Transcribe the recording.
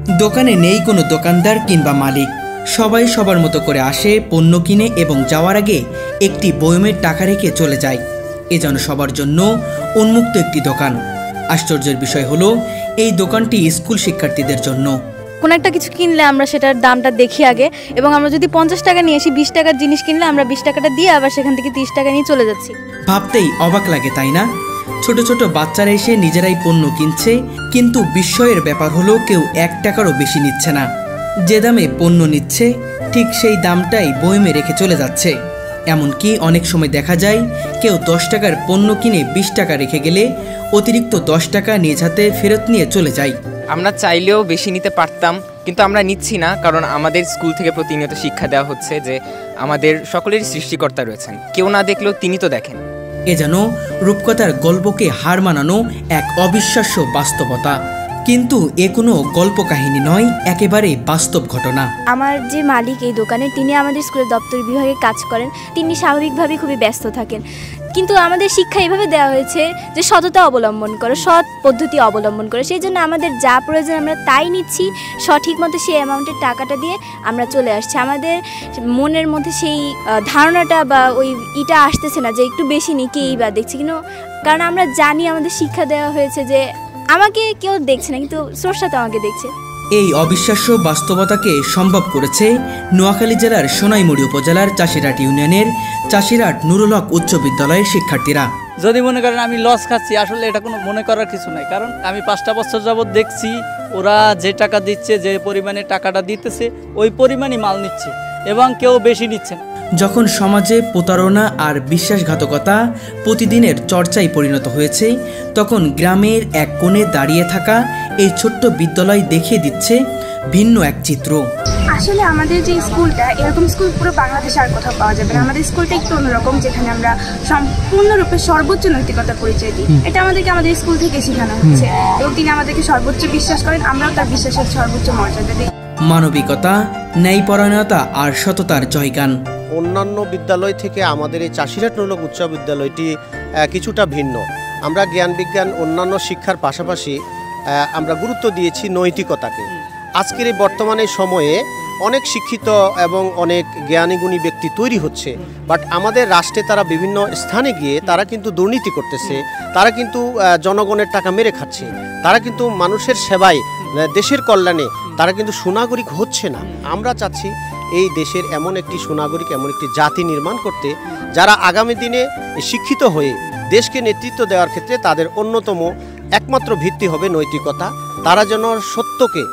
দোকানে নেই কোনো দোকানদার কিংবা মালিক, সবাই সবার মতো করে আসে, পণ্য কিনে এবং যাওয়ার আগে একটি বয়মের টাকা রেখে চলে যায়। এ যেন সবার জন্য উন্মুক্ত একটি দোকান। আশ্চর্যের বিষয় হলো এই দোকানটি স্কুল শিক্ষার্থীদের জন্য। কোনো একটা কিছু কিনলে আমরা সেটার দামটা দেখি আগে, এবং আমরা যদি 50 টাকা নিয়ে আসি, 20 টাকার জিনিস কিনলে আমরা 20 টাকাটা দিয়ে আবার সেখান থেকে 30 টাকা নিয়ে চলে যাচ্ছি। ভাবতেই অবাক লাগে, তাই না? ছোট ছোট বাচ্চারা এসে নিজেরাই পণ্য কিনছে, কিন্তু বিস্ময়ের ব্যাপার হলো কেউ 1 টাকারও বেশি নিচ্ছে না। যে দামে পণ্য নিচ্ছে ঠিক সেই দামটাই বয়মে রেখে চলে যাচ্ছে। এমনকি অনেক সময় দেখা যায় কেউ 10 টাকার পণ্য কিনে 20 টাকা রেখে গেলে অতিরিক্ত 10 টাকা নিজ হাতে ফেরত নিয়ে চলে যায়। আমরা চাইলেও বেশি নিতে পারতাম, কিন্তু আমরা নিচ্ছি না, কারণ আমাদের স্কুল থেকে প্রতিনিয়ত শিক্ষা দেওয়া হচ্ছে যে আমাদের সকলেরই সৃষ্টিকর্তা রয়েছেন, কেউ না দেখলেও তিনি তো দেখেন। এ যেন রূপকথার গল্পকে হার মানানো এক অবিশ্বাস্য বাস্তবতা। কিন্তু এ কোনো গল্প কাহিনী নয়, একেবারে বাস্তব ঘটনা। আমার যে মালিক এই দোকানে, তিনি আমাদের স্কুলের দপ্তর বিভাগে কাজ করেন। তিনি স্বাভাবিকভাবেই খুবই ব্যস্ত থাকেন, কিন্তু আমাদের শিক্ষা এভাবে দেওয়া হয়েছে যে সততা অবলম্বন করো, সৎ পদ্ধতি অবলম্বন করো। সেই জন্য আমাদের যা প্রয়োজন আমরা তাই নিচ্ছি, সঠিক মতো সেই অ্যামাউন্টের টাকাটা দিয়ে আমরা চলে আসছি। আমাদের মনের মধ্যে সেই ধারণাটা বা ওই ইটা আসতেছে না যে একটু বেশি নিই কেই বা দেখছি, কিন্তু কারণ আমরা জানি আমাদের শিক্ষা দেওয়া হয়েছে যে আমাকে কেউ দেখছে না, কিন্তু স্রষ্টা তো আমাকে দেখছে। এই অবিশ্বাস্য বাস্তবতাকে সম্ভব করেছে নোয়াখালী জেলার সোনাইমুড়ি উপজেলার চাষিরহাট ইউনিয়নের চাষিরহাট নুরুল হক উচ্চ বিদ্যালয়ের শিক্ষার্থীরা। যদি মনে করেন আমি লস খাচ্ছি, আসলে এটা কোনো মনে করার কিছু নাই, কারণ আমি 5টা বছর যাবৎ দেখছি ওরা যে টাকা দিচ্ছে, যে পরিমাণে টাকাটা দিতেছে ওই পরিমাণই মাল নিচ্ছে এবং কেউ বেশি নিচ্ছে না। যখন সমাজে প্রতারণা আর বিশ্বাসঘাতকতা প্রতিদিনের চর্চায় পরিণত হয়েছে, তখন গ্রামের এক কোণে দাঁড়িয়ে থাকা এই ছোট্ট বিদ্যালয় দেখিয়ে দিচ্ছে ভিন্ন এক চিত্র। আসলে আমাদের যে স্কুলটা, এরকম স্কুল পুরো বাংলাদেশে আর কোথাও পাওয়া যাবে না। আমাদের স্কুলটা একটু অন্যরকম, যেখানে আমরা সম্পূর্ণরূপে সর্বোচ্চ নৈতিকতা পরিচয় দিই। এটা আমাদেরকে আমাদের স্কুল থেকে শেখানো হচ্ছে, এবং তিনি আমাদেরকে সর্বোচ্চ বিশ্বাস করেন, আমরাও তার বিশ্বাসের সর্বোচ্চ মর্যাদা দিই। মানবিকতা, ন্যায়পরায়ণতা আর সততার জয়গান। অন্যান্য বিদ্যালয় থেকে আমাদের এই চাষিরহাট নুরুল হক উচ্চ বিদ্যালয়টি কিছুটা ভিন্ন। আমরা জ্ঞান বিজ্ঞান অন্যান্য শিক্ষার পাশাপাশি আমরা গুরুত্ব দিয়েছি নৈতিকতাকে। আজকের এই বর্তমানে সময়ে অনেক শিক্ষিত এবং অনেক জ্ঞানী গুণী ব্যক্তি তৈরি হচ্ছে, বাট আমাদের রাষ্ট্রে তারা বিভিন্ন স্থানে গিয়ে তারা কিন্তু দুর্নীতি করতেছে, তারা কিন্তু জনগণের টাকা মেরে খাচ্ছে, তারা কিন্তু মানুষের সেবায়, দেশের কল্যাণে তারা কিন্তু সুনাগরিক হচ্ছে না। আমরা চাচ্ছি এই দেশের এমন একটি সুনাগরিক, এমন একটি জাতি নির্মাণ করতে, যারা আগামী দিনে শিক্ষিত হয়ে দেশকে নেতৃত্ব দেওয়ার ক্ষেত্রে তাদের অন্যতম একমাত্র ভিত্তি হবে নৈতিকতা। তারা যেন সত্যকে